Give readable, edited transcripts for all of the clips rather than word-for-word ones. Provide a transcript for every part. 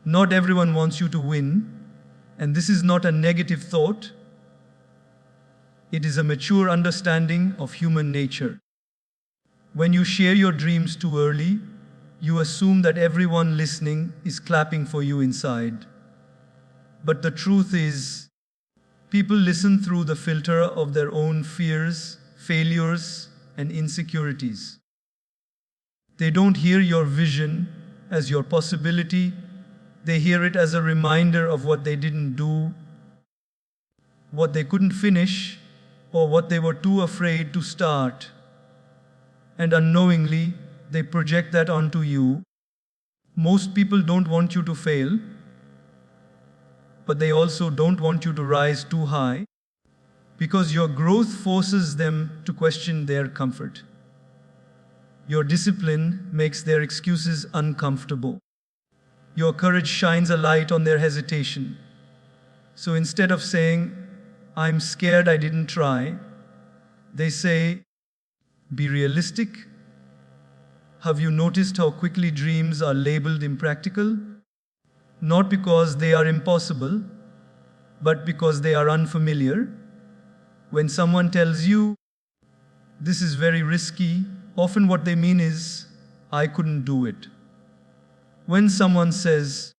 Not everyone wants you to win, and this is not a negative thought. It is a mature understanding of human nature. When you share your dreams too early, you assume that everyone listening is clapping for you inside. But the truth is, people listen through the filter of their own fears, failures, and insecurities. They don't hear your vision as your possibility, they hear it as a reminder of what they didn't do, what they couldn't finish, or what they were too afraid to start. And unknowingly, they project that onto you. Most people don't want you to fail, but they also don't want you to rise too high, because your growth forces them to question their comfort. Your discipline makes their excuses uncomfortable. Your courage shines a light on their hesitation. So instead of saying, "I'm scared I didn't try," they say, "Be realistic. Have you noticed how quickly dreams are labeled impractical? Not because they are impossible, but because they are unfamiliar. When someone tells you, 'This is very risky,' often what they mean is, 'I couldn't do it.' When someone says,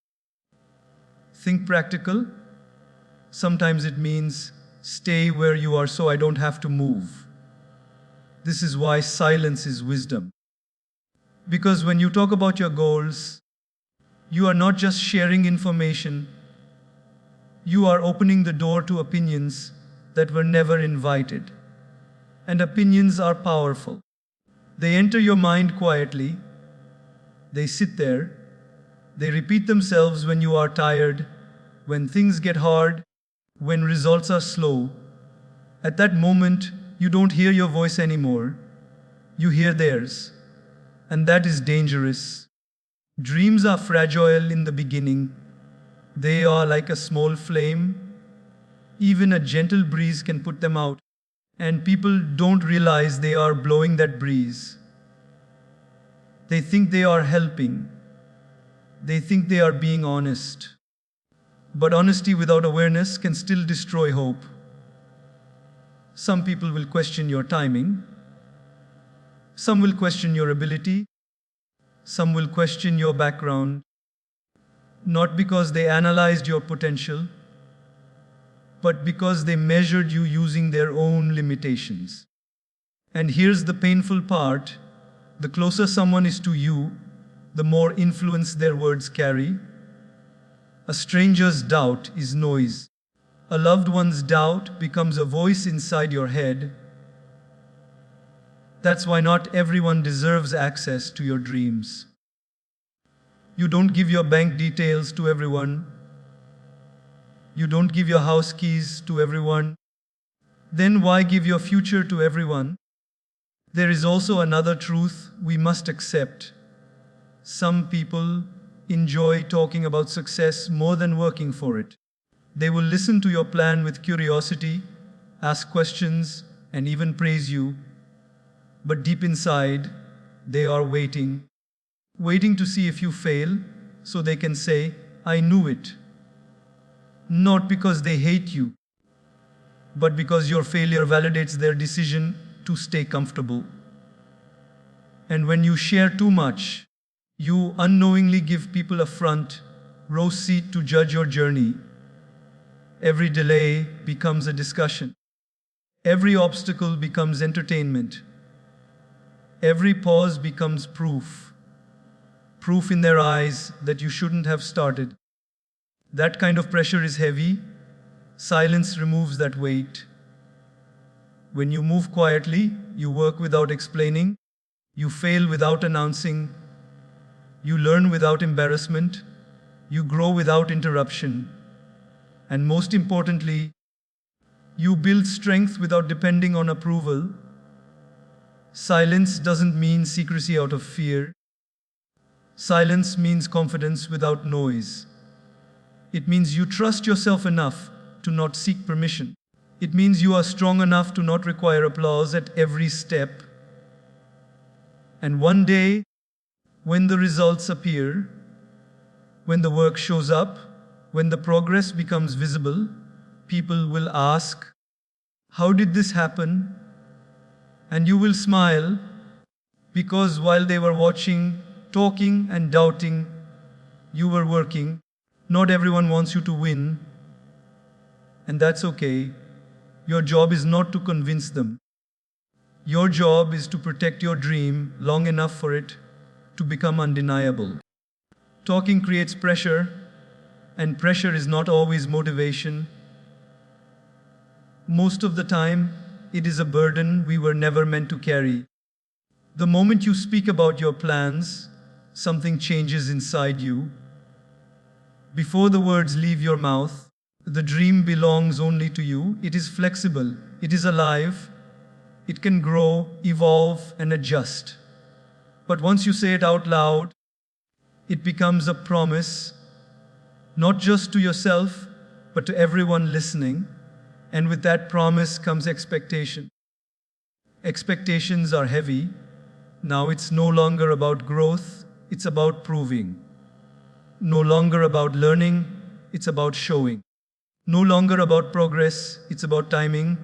'Think practical,' sometimes it means, 'Stay where you are so I don't have to move.' This is why silence is wisdom. Because when you talk about your goals, you are not just sharing information, you are opening the door to opinions that were never invited. And opinions are powerful. They enter your mind quietly, they sit there, they repeat themselves when you are tired, when things get hard, when results are slow. At that moment, you don't hear your voice anymore, you hear theirs. And that is dangerous. Dreams are fragile in the beginning. They are like a small flame. Even a gentle breeze can put them out, and people don't realize they are blowing that breeze. They think they are helping. They think they are being honest. But honesty without awareness can still destroy hope. Some people will question your timing. Some will question your ability. Some will question your background. Not because they analyzed your potential, but because they measured you using their own limitations. And here's the painful part: the closer someone is to you, the more influence their words carry. A stranger's doubt is noise. A loved one's doubt becomes a voice inside your head. That's why not everyone deserves access to your dreams. You don't give your bank details to everyone. You don't give your house keys to everyone. Then why give your future to everyone? There is also another truth we must accept. Some people enjoy talking about success more than working for it. They will listen to your plan with curiosity, ask questions, and even praise you. But deep inside, they are waiting to see if you fail, so they can say, "I knew it." Not because they hate you, but because your failure validates their decision to stay comfortable. And when you share too much, you unknowingly give people a front row seat to judge your journey. Every delay becomes a discussion. Every obstacle becomes entertainment. Every pause becomes proof. Proof in their eyes that you shouldn't have started. That kind of pressure is heavy. Silence removes that weight. When you move quietly, you work without explaining, you fail without announcing, you learn without embarrassment, you grow without interruption, and most importantly, you build strength without depending on approval. Silence doesn't mean secrecy out of fear. Silence means confidence without noise. It means you trust yourself enough to not seek permission. It means you are strong enough to not require applause at every step. And one day, when the results appear, When the work shows up, when the progress becomes visible, people will ask, "How did this happen?" And you will smile because while they were watching, talking, and doubting, you were working. Not everyone wants you to win, and that's okay. Your job is not to convince them. Your job is to protect your dream long enough for it to become undeniable. Talking creates pressure, and pressure is not always motivation. Most of the time, it is a burden we were never meant to carry. The moment you speak about your plans, something changes inside you. Before the words leave your mouth, the dream belongs only to you. It is flexible, it is alive, it can grow, evolve, and adjust. But once you say it out loud, it becomes a promise, not just to yourself, but to everyone listening. And with that promise comes expectation. Expectations are heavy. Now it's no longer about growth, it's about proving. No longer about learning, it's about showing. No longer about progress, it's about timing.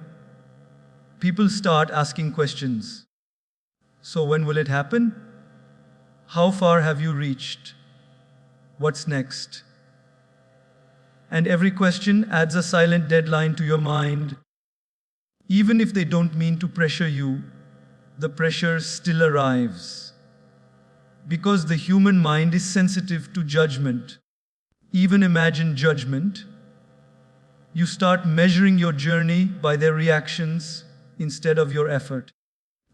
People start asking questions. So when will it happen? How far have you reached? What's next? And every question adds a silent deadline to your mind. Even if they don't mean to pressure you, the pressure still arrives. Because the human mind is sensitive to judgment. Even imagine judgment. You start measuring your journey by their reactions instead of your effort.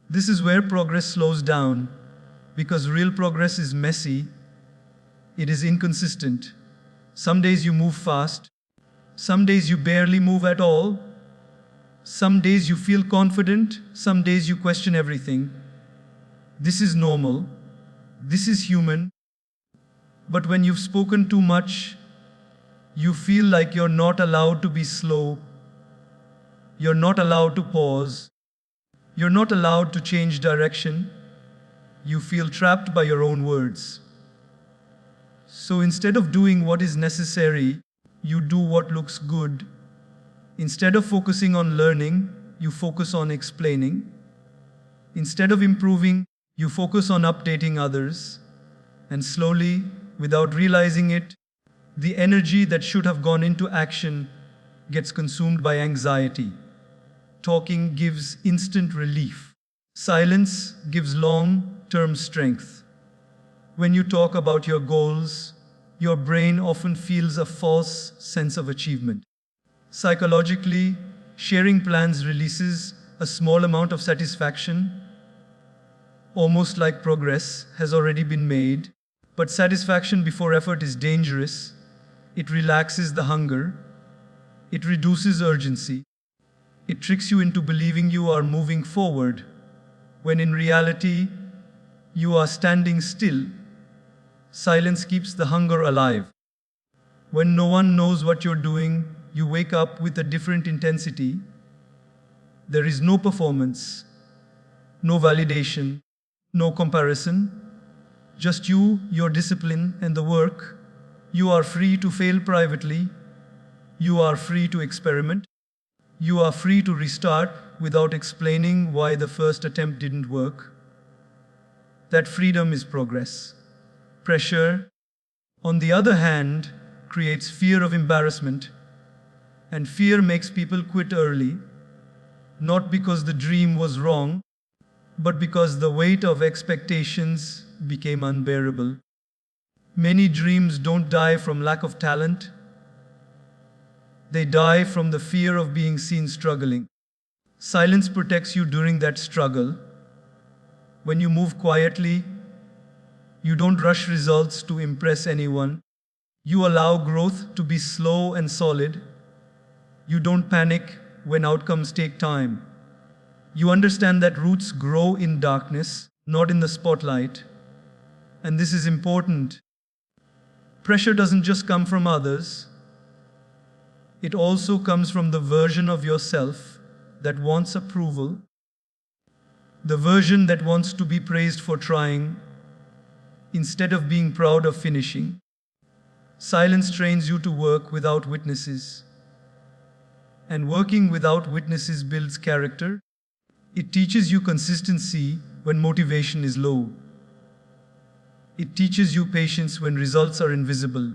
This is where progress slows down, because real progress is messy, it is inconsistent. Some days you move fast, some days you barely move at all, some days you feel confident, some days you question everything. This is normal, this is human. But when you've spoken too much, you feel like you're not allowed to be slow, you're not allowed to pause, you're not allowed to change direction. You feel trapped by your own words. So instead of doing what is necessary, you do what looks good. Instead of focusing on learning, you focus on explaining. Instead of improving, you focus on updating others. And slowly, without realizing it, the energy that should have gone into action gets consumed by anxiety. Talking gives instant relief. Silence gives long-term strength. When you talk about your goals, your brain often feels a false sense of achievement. Psychologically, sharing plans releases a small amount of satisfaction, almost like progress has already been made. But satisfaction before effort is dangerous. It relaxes the hunger. It reduces urgency. It tricks you into believing you are moving forward, when in reality, you are standing still. Silence keeps the hunger alive. When no one knows what you're doing, you wake up with a different intensity. There is no performance, no validation, no comparison. Just you, your discipline, and the work. You are free to fail privately. You are free to experiment. You are free to restart without explaining why the first attempt didn't work. That freedom is progress. Pressure, on the other hand, creates fear of embarrassment, and fear makes people quit early, not because the dream was wrong, but because the weight of expectations became unbearable. Many dreams don't die from lack of talent. They die from the fear of being seen struggling. Silence protects you during that struggle. When you move quietly, you don't rush results to impress anyone. You allow growth to be slow and solid. You don't panic when outcomes take time. You understand that roots grow in darkness, not in the spotlight. And this is important. Pressure doesn't just come from others. It also comes from the version of yourself that wants approval, the version that wants to be praised for trying instead of being proud of finishing. Silence trains you to work without witnesses. And working without witnesses builds character. It teaches you consistency when motivation is low. It teaches you patience when results are invisible.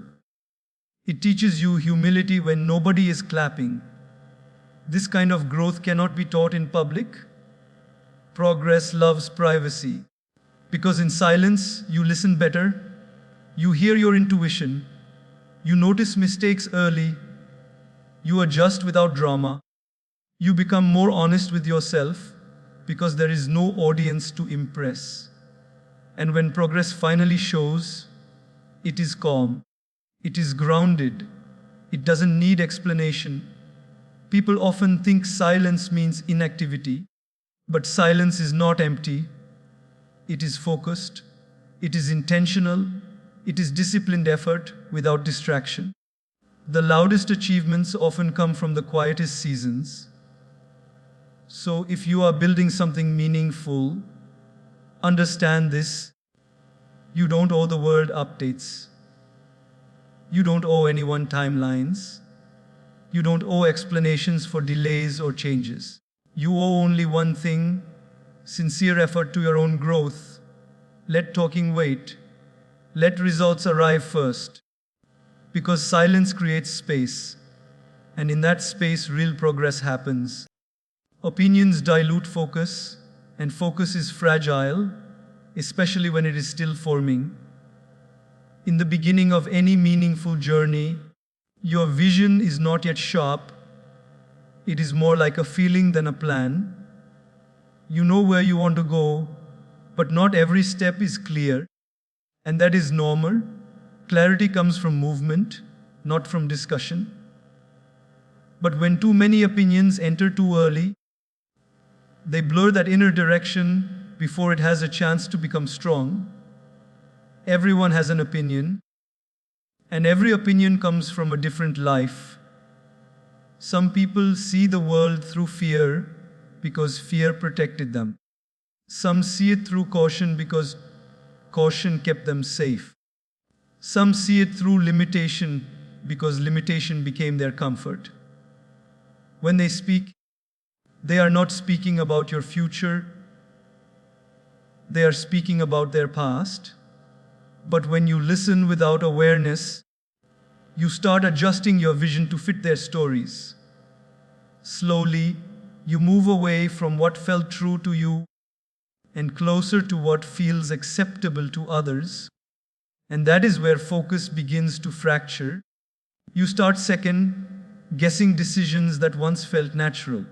It teaches you humility when nobody is clapping. This kind of growth cannot be taught in public. Progress loves privacy. Because in silence, you listen better, you hear your intuition, you notice mistakes early, you adjust without drama, you become more honest with yourself because there is no audience to impress. And when progress finally shows, it is calm, it is grounded, it doesn't need explanation. People often think silence means inactivity, but silence is not empty. It is focused, it is intentional, it is disciplined effort without distraction. The loudest achievements often come from the quietest seasons. So if you are building something meaningful, understand this. You don't owe the world updates. You don't owe anyone timelines. You don't owe explanations for delays or changes. You owe only one thing: sincere effort to your own growth. Let talking wait. Let results arrive first. Because silence creates space, and in that space, real progress happens. Opinions dilute focus, and focus is fragile, especially when it is still forming. In the beginning of any meaningful journey, your vision is not yet sharp. It is more like a feeling than a plan. You know where you want to go, but not every step is clear. And that is normal. Clarity comes from movement, not from discussion. But when too many opinions enter too early, they blur that inner direction before it has a chance to become strong. Everyone has an opinion, and every opinion comes from a different life. Some people see the world through fear because fear protected them. Some see it through caution because caution kept them safe. Some see it through limitation because limitation became their comfort. When they speak, they are not speaking about your future, they are speaking about their past. But when you listen without awareness, you start adjusting your vision to fit their stories. Slowly, you move away from what felt true to you and closer to what feels acceptable to others. And that is where focus begins to fracture. You start second-guessing decisions that once felt natural.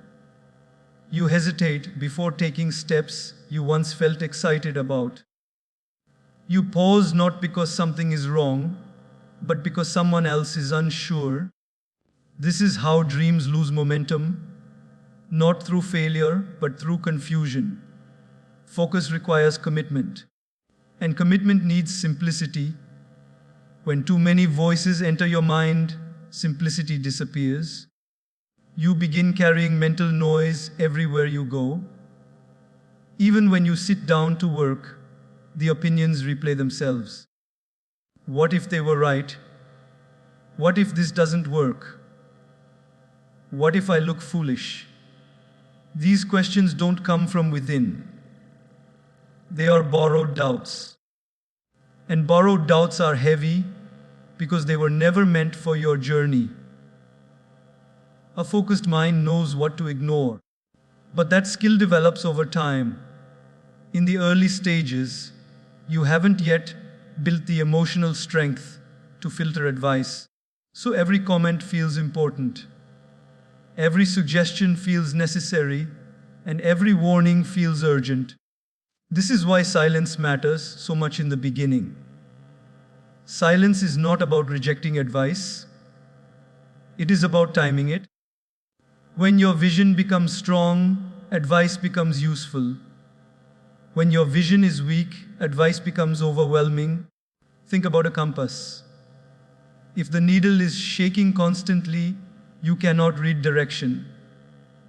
You hesitate before taking steps you once felt excited about. You pause not because something is wrong, but because someone else is unsure. This is how dreams lose momentum, not through failure, but through confusion. Focus requires commitment, and commitment needs simplicity. When too many voices enter your mind, simplicity disappears. You begin carrying mental noise everywhere you go. Even when you sit down to work, the opinions replay themselves. What if they were right? What if this doesn't work? What if I look foolish? These questions don't come from within. They are borrowed doubts. And borrowed doubts are heavy because they were never meant for your journey. A focused mind knows what to ignore, but that skill develops over time. In the early stages, you haven't yet built the emotional strength to filter advice. So every comment feels important. Every suggestion feels necessary, and every warning feels urgent. This is why silence matters so much in the beginning. Silence is not about rejecting advice. It is about timing it. When your vision becomes strong, advice becomes useful. When your vision is weak, advice becomes overwhelming. Think about a compass. If the needle is shaking constantly, you cannot read direction.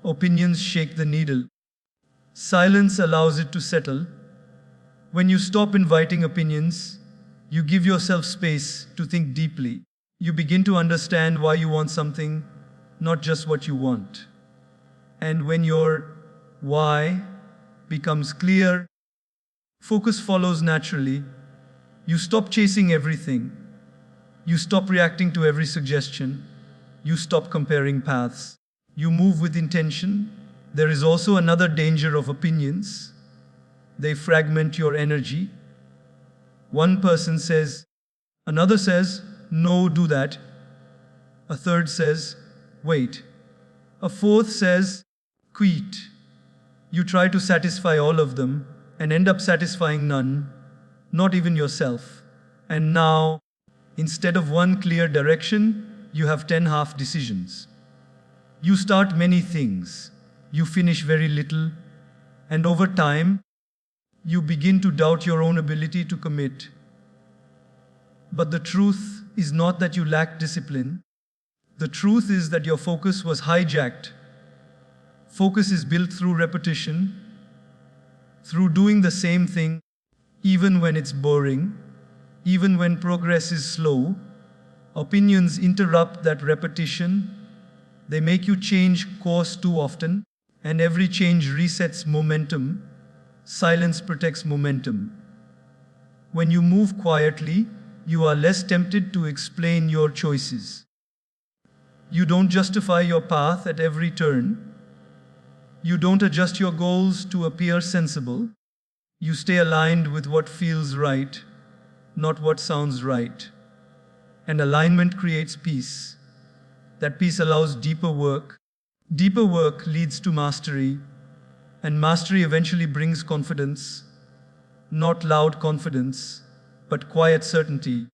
Opinions shake the needle. Silence allows it to settle. When you stop inviting opinions, you give yourself space to think deeply. You begin to understand why you want something, not just what you want. And when your why becomes clear, focus follows naturally. You stop chasing everything. You stop reacting to every suggestion. You stop comparing paths. You move with intention. There is also another danger of opinions. They fragment your energy. One person says, another says, no, do that. A third says, wait. A fourth says, quit. You try to satisfy all of them and end up satisfying none, not even yourself. And now, instead of one clear direction, you have 10 half decisions. You start many things, you finish very little, and over time, you begin to doubt your own ability to commit. But the truth is not that you lack discipline. The truth is that your focus was hijacked. Focus is built through repetition, through doing the same thing, even when it's boring, even when progress is slow. Opinions interrupt that repetition. They make you change course too often, and every change resets momentum. Silence protects momentum. When you move quietly, you are less tempted to explain your choices. You don't justify your path at every turn. You don't adjust your goals to appear sensible. You stay aligned with what feels right, not what sounds right. And alignment creates peace. That peace allows deeper work. Deeper work leads to mastery, and mastery eventually brings confidence. Not loud confidence, but quiet certainty.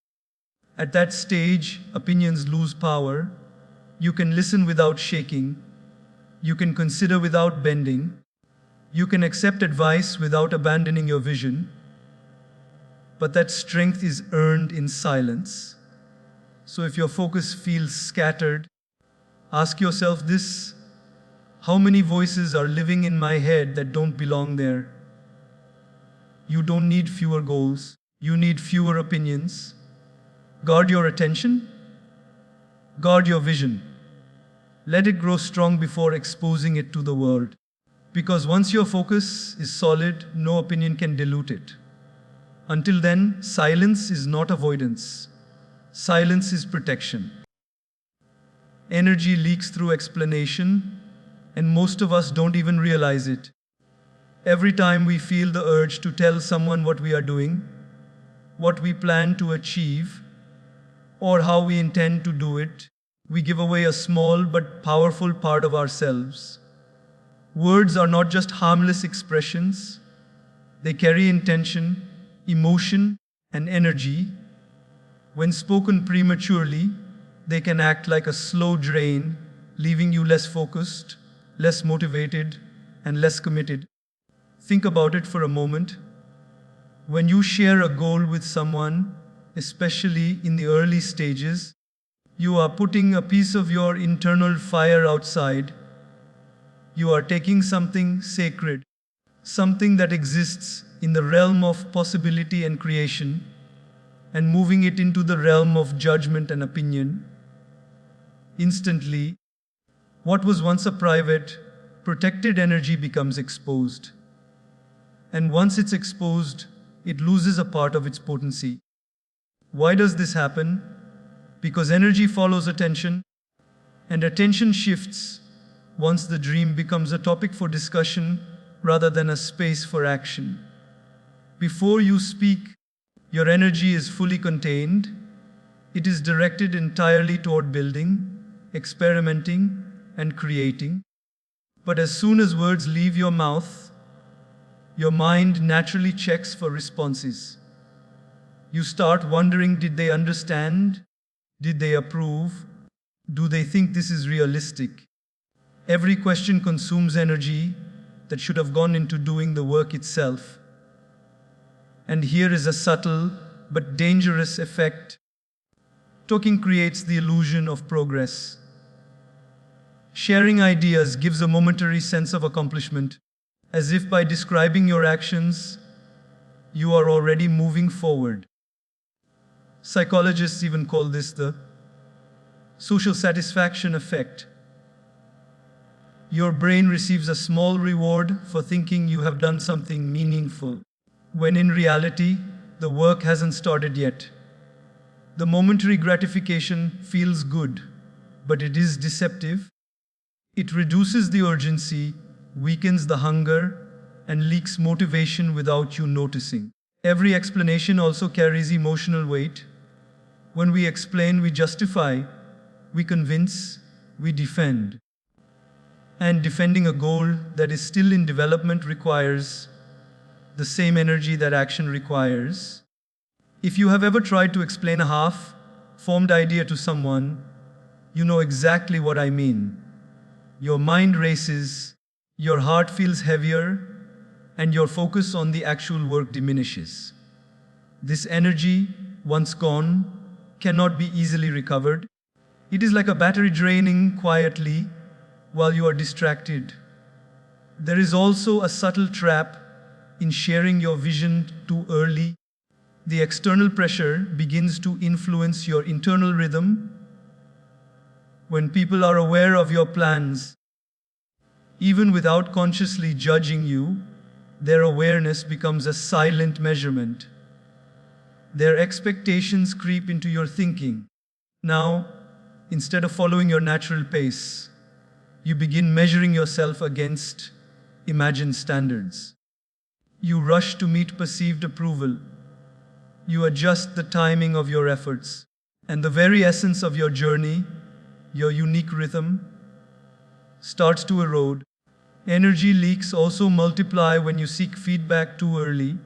At that stage, opinions lose power. You can listen without shaking. You can consider without bending. You can accept advice without abandoning your vision. But that strength is earned in silence. So if your focus feels scattered, ask yourself this: how many voices are living in my head that don't belong there? You don't need fewer goals. You need fewer opinions. Guard your attention. Guard your vision. Let it grow strong before exposing it to the world. Because once your focus is solid, no opinion can dilute it. Until then, silence is not avoidance. Silence is protection. Energy leaks through explanation, and most of us don't even realize it. Every time we feel the urge to tell someone what we are doing, what we plan to achieve, or how we intend to do it, we give away a small but powerful part of ourselves. Words are not just harmless expressions. They carry intention, emotion, and energy. When spoken prematurely, they can act like a slow drain, leaving you less focused, less motivated, and less committed. Think about it for a moment. When you share a goal with someone, especially in the early stages, you are putting a piece of your internal fire outside. You are taking something sacred, something that exists in the realm of possibility and creation, and moving it into the realm of judgment and opinion. Instantly, what was once a private, protected energy becomes exposed. And once it's exposed, it loses a part of its potency. Why does this happen? Because energy follows attention, and attention shifts once the dream becomes a topic for discussion rather than a space for action. Before you speak, your energy is fully contained. It is directed entirely toward building, experimenting, and creating. But as soon as words leave your mouth, your mind naturally checks for responses. You start wondering, did they understand? Did they approve? Do they think this is realistic? Every question consumes energy that should have gone into doing the work itself. And here is a subtle but dangerous effect. Talking creates the illusion of progress. Sharing ideas gives a momentary sense of accomplishment, as if by describing your actions, you are already moving forward. Psychologists even call this the Social satisfaction effect. Your brain receives a small reward for thinking you have done something meaningful, when in reality, the work hasn't started yet. The momentary gratification feels good, but it is deceptive. It reduces the urgency, weakens the hunger, and leaks motivation without you noticing. Every explanation also carries emotional weight. When we explain, we justify, we convince, we defend. And defending a goal that is still in development requires the same energy that action requires. If you have ever tried to explain a half-formed idea to someone, you know exactly what I mean. Your mind races, your heart feels heavier, and your focus on the actual work diminishes. This energy, once gone, cannot be easily recovered. It is like a battery draining quietly while you are distracted. There is also a subtle trap in sharing your vision too early. The external pressure begins to influence your internal rhythm. When people are aware of your plans, even without consciously judging you, their awareness becomes a silent measurement. Their expectations creep into your thinking. Now, instead of following your natural pace, you begin measuring yourself against imagined standards. You rush to meet perceived approval. You adjust the timing of your efforts, and the very essence of your journey, your unique rhythm, starts to erode. Energy leaks also multiply when you seek feedback too early.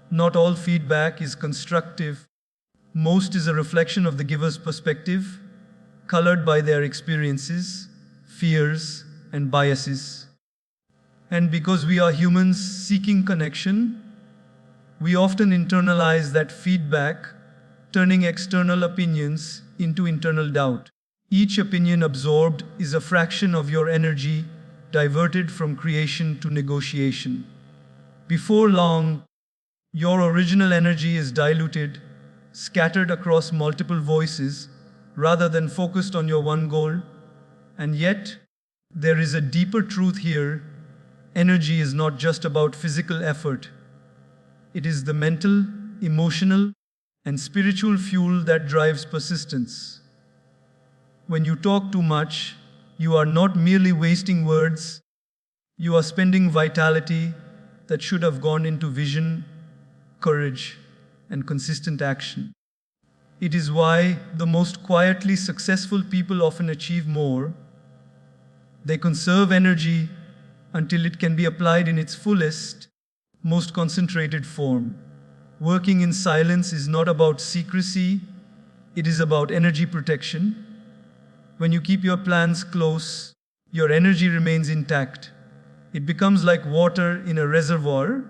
Not all feedback is constructive. Most is a reflection of the giver's perspective, colored by their experiences, fears, and biases. And because we are humans seeking connection, we often internalize that feedback, turning external opinions into internal doubt. Each opinion absorbed is a fraction of your energy diverted from creation to negotiation. Before long, your original energy is diluted, scattered across multiple voices, rather than focused on your one goal. And yet, there is a deeper truth here. Energy is not just about physical effort. It is the mental, emotional, and spiritual fuel that drives persistence. When you talk too much, you are not merely wasting words, you are spending vitality that should have gone into vision, courage, and consistent action. It is why the most quietly successful people often achieve more. They conserve energy until it can be applied in its fullest, most concentrated form. Working in silence is not about secrecy, it is about energy protection. When you keep your plans close, your energy remains intact. It becomes like water in a reservoir,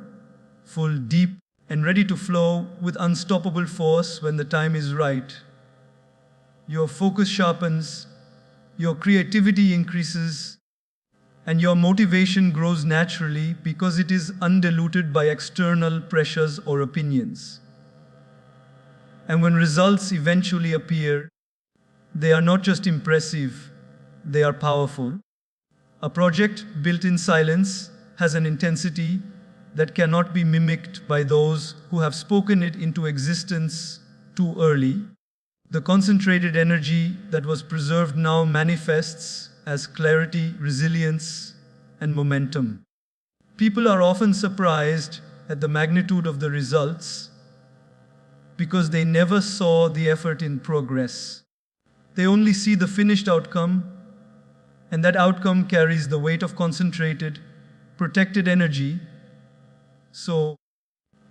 full, deep, and ready to flow with unstoppable force when the time is right. Your focus sharpens, your creativity increases, and your motivation grows naturally because it is undiluted by external pressures or opinions. And when results eventually appear, they are not just impressive, they are powerful. A project built in silence has an intensity that cannot be mimicked by those who have spoken it into existence too early. The concentrated energy that was preserved now manifests as clarity, resilience, and momentum. People are often surprised at the magnitude of the results because they never saw the effort in progress. They only see the finished outcome, and that outcome carries the weight of concentrated, protected energy. So,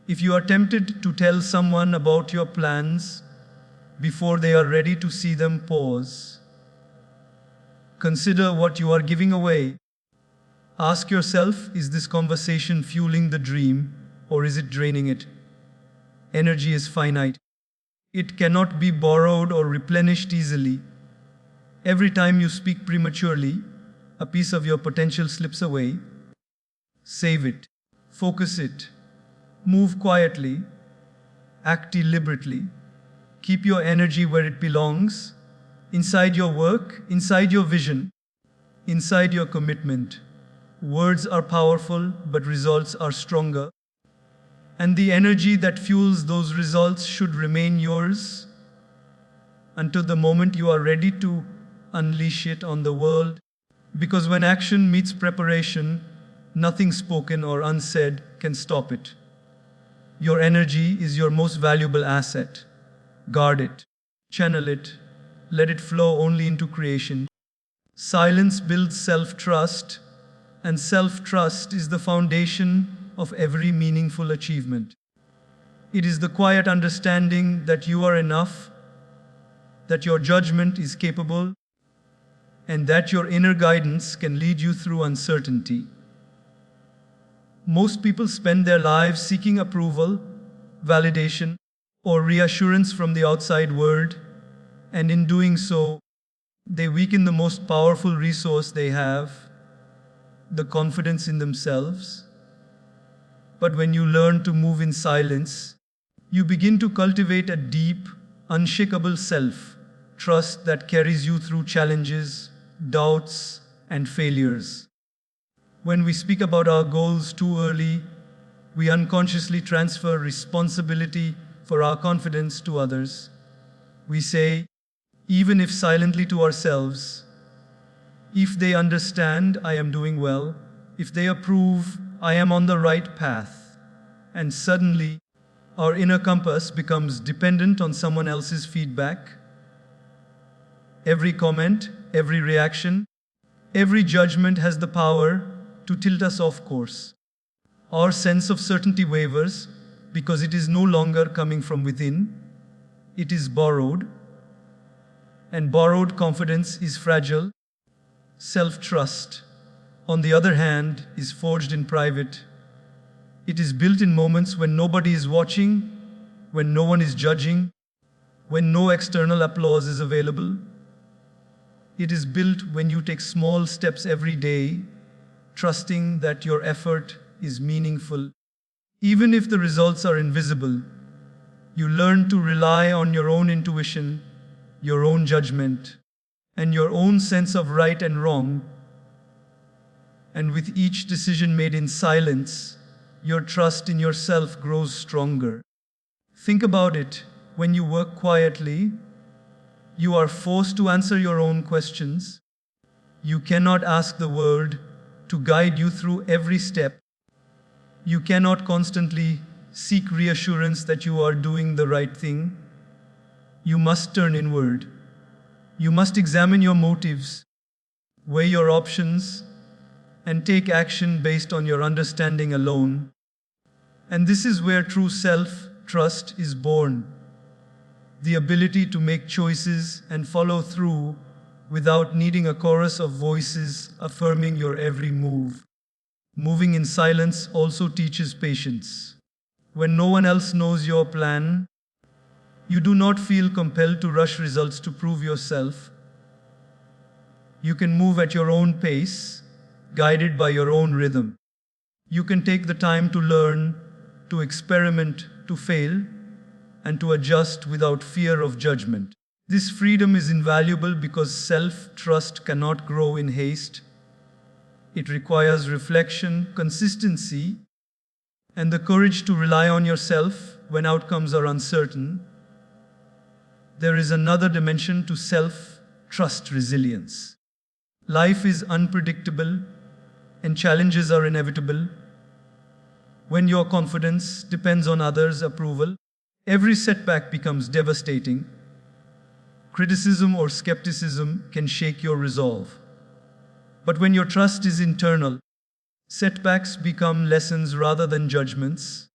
if you are tempted to tell someone about your plans before they are ready to see them, pause. Consider what you are giving away. Ask yourself, is this conversation fueling the dream or is it draining it? Energy is finite. It cannot be borrowed or replenished easily. Every time you speak prematurely, a piece of your potential slips away. Save it. Focus it. Move quietly. Act deliberately. Keep your energy where it belongs, inside your work, inside your vision, inside your commitment. Words are powerful, but results are stronger. And the energy that fuels those results should remain yours until the moment you are ready to unleash it on the world. Because when action meets preparation, nothing spoken or unsaid can stop it. Your energy is your most valuable asset. Guard it, channel it, let it flow only into creation. Silence builds self-trust, and self-trust is the foundation of every meaningful achievement. It is the quiet understanding that you are enough, that your judgment is capable, and that your inner guidance can lead you through uncertainty. Most people spend their lives seeking approval, validation, or reassurance from the outside world, and in doing so, they weaken the most powerful resource they have, the confidence in themselves. But when you learn to move in silence, you begin to cultivate a deep, unshakable self-trust that carries you through challenges, doubts, and failures. When we speak about our goals too early, we unconsciously transfer responsibility for our confidence to others. We say, even if silently to ourselves, if they understand, I am doing well. If they approve, I am on the right path. And suddenly, our inner compass becomes dependent on someone else's feedback. Every comment, every reaction, every judgment has the power to tilt us off course. Our sense of certainty wavers because it is no longer coming from within, it is borrowed. And borrowed confidence is fragile. Self-trust, on the other hand, is forged in private. It is built in moments when nobody is watching, when no one is judging, when no external applause is available. It is built when you take small steps every day, trusting that your effort is meaningful. Even if the results are invisible, you learn to rely on your own intuition, your own judgment, and your own sense of right and wrong. And with each decision made in silence, your trust in yourself grows stronger. Think about it. When you work quietly, you are forced to answer your own questions. You cannot ask the world to guide you through every step. You cannot constantly seek reassurance that you are doing the right thing. You must turn inward. You must examine your motives, weigh your options, and take action based on your understanding alone. And this is where true self-trust is born. The ability to make choices and follow through without needing a chorus of voices affirming your every move. Moving in silence also teaches patience. When no one else knows your plan, you do not feel compelled to rush results to prove yourself. You can move at your own pace, guided by your own rhythm. You can take the time to learn, to experiment, to fail, and to adjust without fear of judgment. This freedom is invaluable because self-trust cannot grow in haste. It requires reflection, consistency, and the courage to rely on yourself when outcomes are uncertain. There is another dimension to self-trust: resilience. Life is unpredictable and challenges are inevitable. When your confidence depends on others' approval, every setback becomes devastating. Criticism or skepticism can shake your resolve. But when your trust is internal, setbacks become lessons rather than judgments.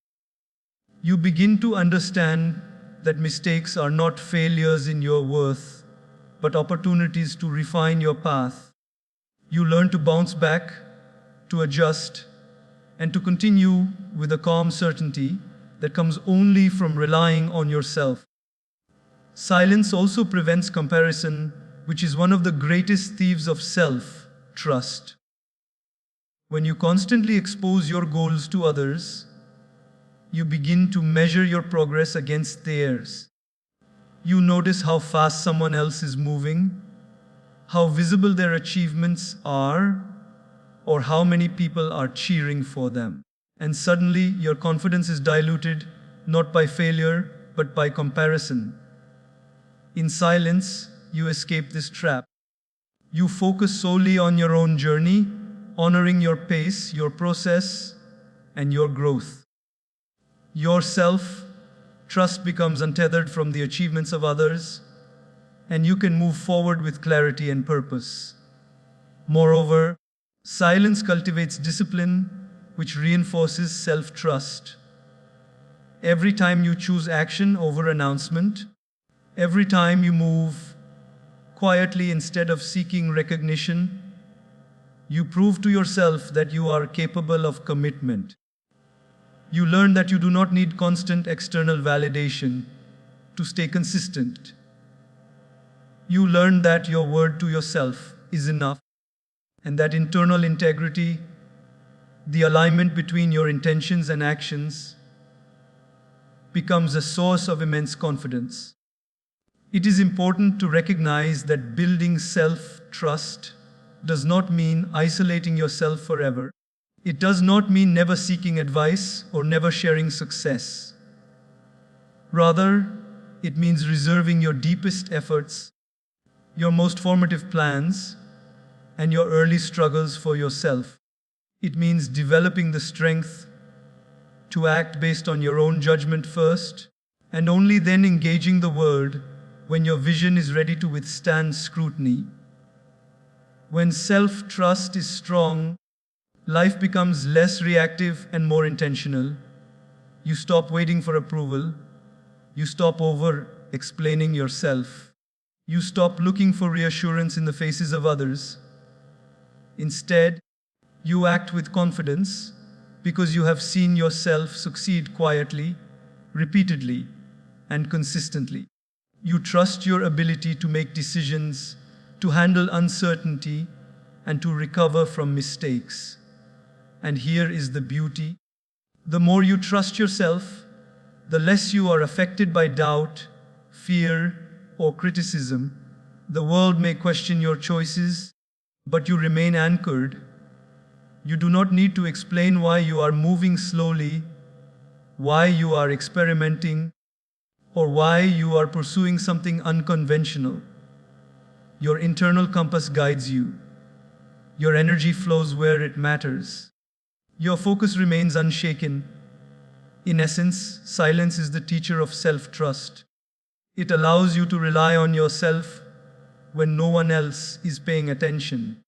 You begin to understand that mistakes are not failures in your worth, but opportunities to refine your path. You learn to bounce back, to adjust, and to continue with a calm certainty that comes only from relying on yourself. Silence also prevents comparison, which is one of the greatest thieves of self-trust. When you constantly expose your goals to others, you begin to measure your progress against theirs. You notice how fast someone else is moving, how visible their achievements are, or how many people are cheering for them. And suddenly your confidence is diluted not by failure but by comparison. In silence, you escape this trap. You focus solely on your own journey, honoring your pace, your process, and your growth. Your self-trust becomes untethered from the achievements of others, and you can move forward with clarity and purpose. Moreover, silence cultivates discipline, which reinforces self-trust. Every time you choose action over announcement, every time you move quietly instead of seeking recognition, you prove to yourself that you are capable of commitment. You learn that you do not need constant external validation to stay consistent. You learn that your word to yourself is enough, and that internal integrity, the alignment between your intentions and actions, becomes a source of immense confidence. It is important to recognize that building self-trust does not mean isolating yourself forever. It does not mean never seeking advice or never sharing success. Rather, it means reserving your deepest efforts, your most formative plans, and your early struggles for yourself. It means developing the strength to act based on your own judgment first, and only then engaging the world when your vision is ready to withstand scrutiny. When self-trust is strong, life becomes less reactive and more intentional. You stop waiting for approval. You stop over-explaining yourself. You stop looking for reassurance in the faces of others. Instead, you act with confidence because you have seen yourself succeed quietly, repeatedly, and consistently. You trust your ability to make decisions, to handle uncertainty, and to recover from mistakes. And here is the beauty. The more you trust yourself, the less you are affected by doubt, fear, or criticism. The world may question your choices, but you remain anchored. You do not need to explain why you are moving slowly, why you are experimenting, or why you are pursuing something unconventional. Your internal compass guides you. Your energy flows where it matters. Your focus remains unshaken. In essence, silence is the teacher of self-trust. It allows you to rely on yourself when no one else is paying attention.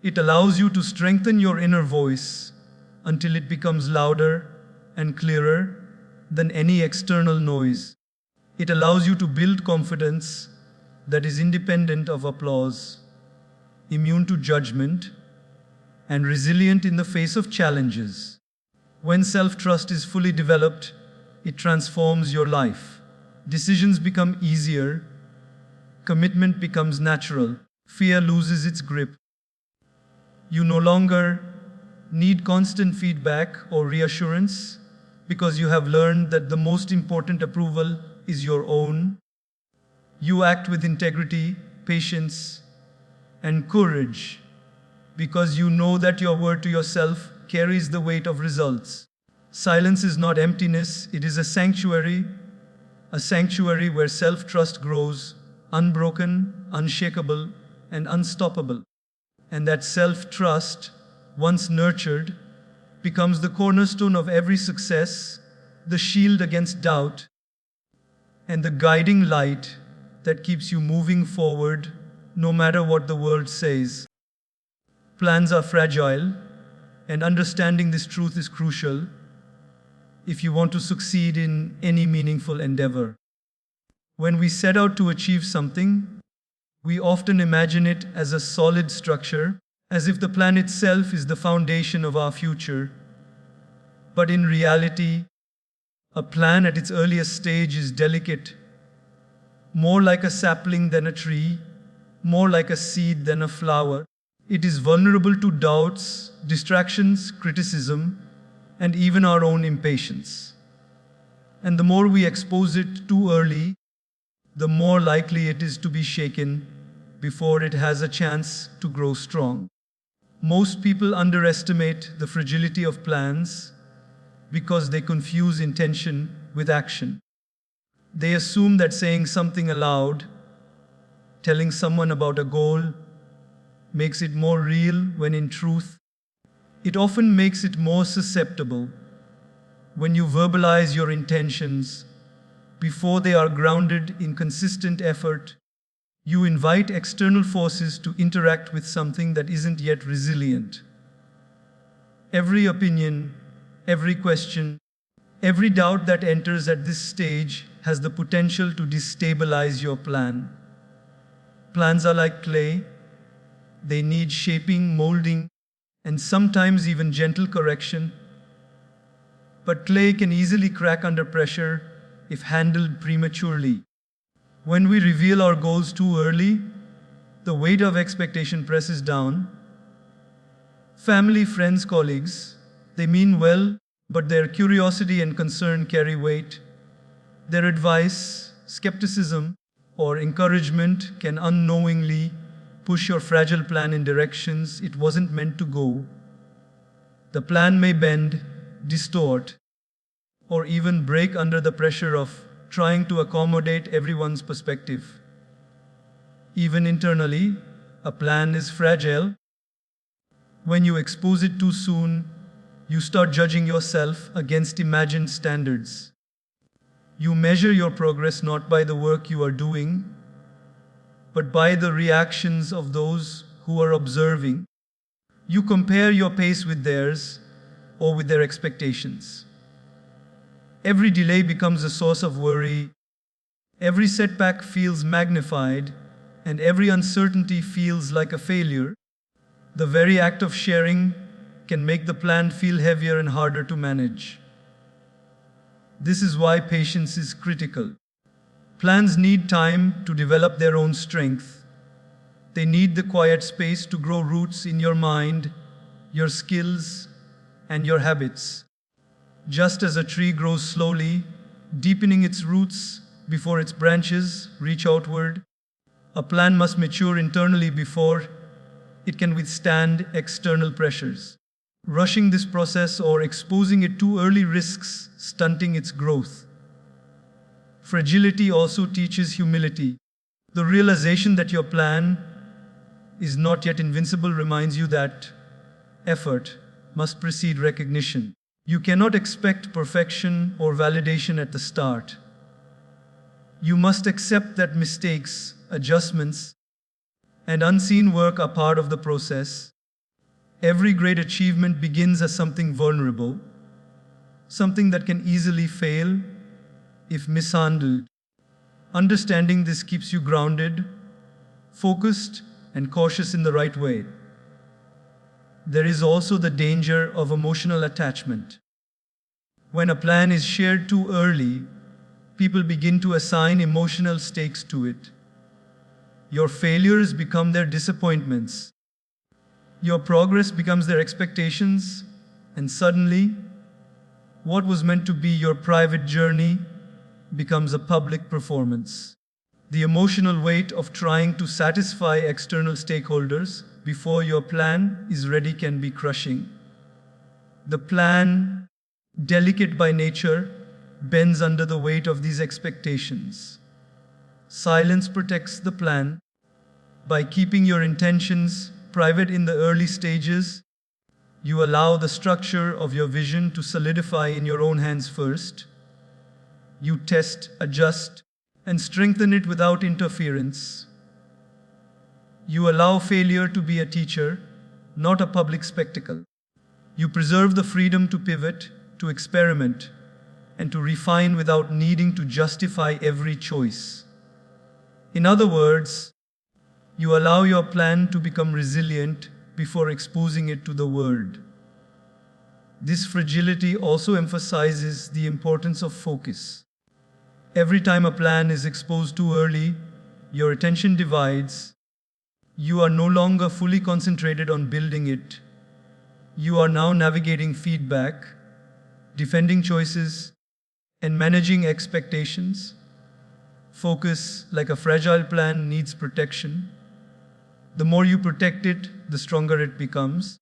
It allows you to strengthen your inner voice until it becomes louder and clearer than any external noise. It allows you to build confidence that is independent of applause, immune to judgment, and resilient in the face of challenges. When self-trust is fully developed, it transforms your life. Decisions become easier, commitment becomes natural, fear loses its grip. You no longer need constant feedback or reassurance because you have learned that the most important approval is your own. You act with integrity, patience, and courage because you know that your word to yourself carries the weight of results. Silence is not emptiness, it is a sanctuary where self-trust grows, unbroken, unshakable, and unstoppable. And that self-trust, once nurtured, becomes the cornerstone of every success, the shield against doubt, and the guiding light that keeps you moving forward no matter what the world says. Plans are fragile, and understanding this truth is crucial if you want to succeed in any meaningful endeavor. When we set out to achieve something, we often imagine it as a solid structure, as if the plan itself is the foundation of our future. But in reality, a plan at its earliest stage is delicate, more like a sapling than a tree, more like a seed than a flower. It is vulnerable to doubts, distractions, criticism, and even our own impatience. And the more we expose it too early, the more likely it is to be shaken before it has a chance to grow strong. Most people underestimate the fragility of plans because they confuse intention with action. They assume that saying something aloud, telling someone about a goal, makes it more real when in truth, it often makes it more susceptible. When you verbalize your intentions before they are grounded in consistent effort, you invite external forces to interact with something that isn't yet resilient. Every opinion, every question, every doubt that enters at this stage has the potential to destabilize your plan. Plans are like clay. They need shaping, molding, and sometimes even gentle correction. But clay can easily crack under pressure if handled prematurely. When we reveal our goals too early, the weight of expectation presses down. Family, friends, colleagues, they mean well, but their curiosity and concern carry weight. Their advice, skepticism, or encouragement can unknowingly push your fragile plan in directions it wasn't meant to go. The plan may bend, distort, or even break under the pressure of trying to accommodate everyone's perspective. Even internally, a plan is fragile. When you expose it too soon, you start judging yourself against imagined standards. You measure your progress not by the work you are doing, but by the reactions of those who are observing. You compare your pace with theirs or with their expectations. Every delay becomes a source of worry. Every setback feels magnified, and every uncertainty feels like a failure. The very act of sharing can make the plan feel heavier and harder to manage. This is why patience is critical. Plans need time to develop their own strength. They need the quiet space to grow roots in your mind, your skills, and your habits. Just as a tree grows slowly, deepening its roots before its branches reach outward, a plan must mature internally before it can withstand external pressures. Rushing this process or exposing it too early risks stunting its growth. Fragility also teaches humility. The realization that your plan is not yet invincible reminds you that effort must precede recognition. You cannot expect perfection or validation at the start. You must accept that mistakes, adjustments, and unseen work are part of the process. Every great achievement begins as something vulnerable, something that can easily fail if mishandled. Understanding this keeps you grounded, focused, and cautious in the right way. There is also the danger of emotional attachment. When a plan is shared too early, people begin to assign emotional stakes to it. Your failures become their disappointments. Your progress becomes their expectations, and suddenly, what was meant to be your private journey becomes a public performance. The emotional weight of trying to satisfy external stakeholders before your plan is ready can be crushing. The plan, delicate by nature, bends under the weight of these expectations. Silence protects the plan. By keeping your intentions private in the early stages, you allow the structure of your vision to solidify in your own hands first. You test, adjust, and strengthen it without interference. You allow failure to be a teacher, not a public spectacle. You preserve the freedom to pivot, to experiment, and to refine without needing to justify every choice. In other words, you allow your plan to become resilient before exposing it to the world. This fragility also emphasizes the importance of focus. Every time a plan is exposed too early, your attention divides. You are no longer fully concentrated on building it. You are now navigating feedback, defending choices, and managing expectations. Focus, like a fragile plant, needs protection. The more you protect it, the stronger it becomes.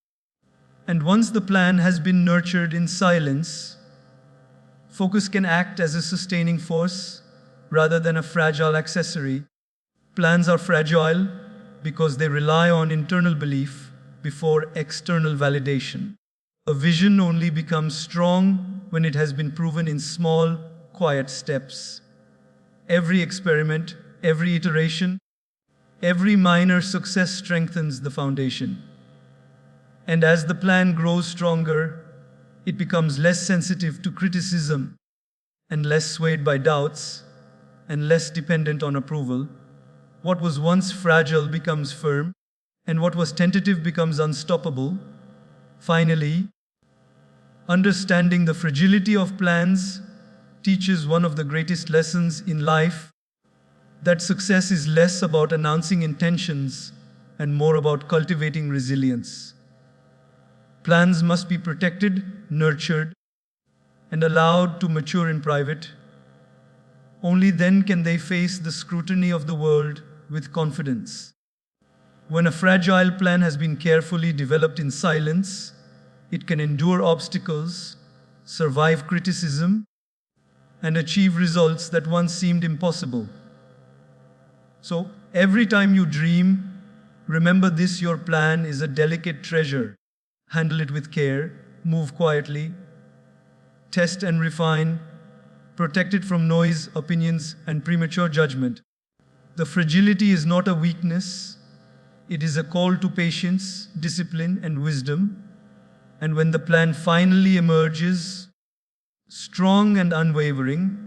And once the plan has been nurtured in silence, focus can act as a sustaining force rather than a fragile accessory. Plans are fragile because they rely on internal belief before external validation. A vision only becomes strong when it has been proven in small, quiet steps. Every experiment, every iteration, every minor success strengthens the foundation. And as the plan grows stronger, it becomes less sensitive to criticism and less swayed by doubts and less dependent on approval. What was once fragile becomes firm, and what was tentative becomes unstoppable. Finally, understanding the fragility of plans teaches one of the greatest lessons in life, that success is less about announcing intentions and more about cultivating resilience. Plans must be protected, nurtured, and allowed to mature in private. Only then can they face the scrutiny of the world with confidence. When a fragile plan has been carefully developed in silence, it can endure obstacles, survive criticism, and achieve results that once seemed impossible. So, every time you dream, remember this: your plan is a delicate treasure. Handle it with care, move quietly, test and refine, protect it from noise, opinions, and premature judgment. The fragility is not a weakness, it is a call to patience, discipline, and wisdom. And when the plan finally emerges, strong and unwavering,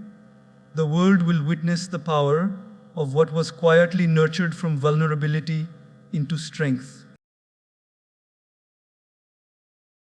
the world will witness the power of what was quietly nurtured from vulnerability into strength.